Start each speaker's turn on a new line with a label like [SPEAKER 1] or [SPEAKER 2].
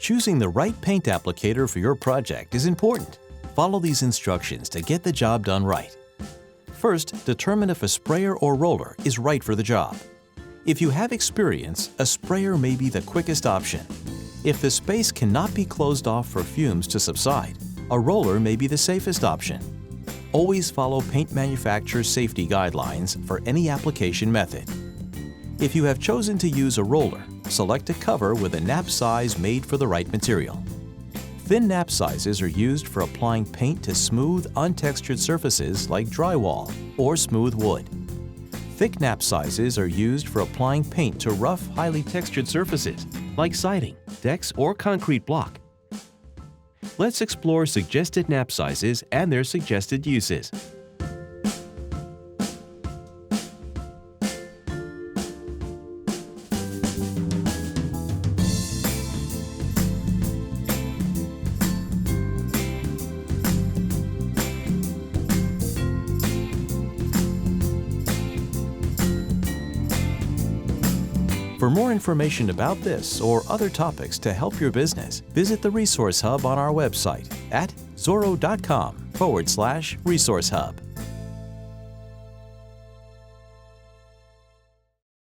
[SPEAKER 1] Choosing the right paint applicator for your project is important. Follow these instructions to get the job done right. First, determine if a sprayer or roller is right for the job. If you have experience, a sprayer may be the quickest option. If the space cannot be closed off for fumes to subside, a roller may be the safest option. Always follow paint manufacturer's safety guidelines for any application method. If you have chosen to use a roller, select a cover with a nap size made for the right material. Thin nap sizes are used for applying paint to smooth, untextured surfaces like drywall or smooth wood. Thick nap sizes are used for applying paint to rough, highly textured surfaces like siding, decks, or concrete block. Let's explore suggested nap sizes and their suggested uses. For more information about this or other topics to help your business, visit the Resource Hub on our website at zoro.com/resource hub.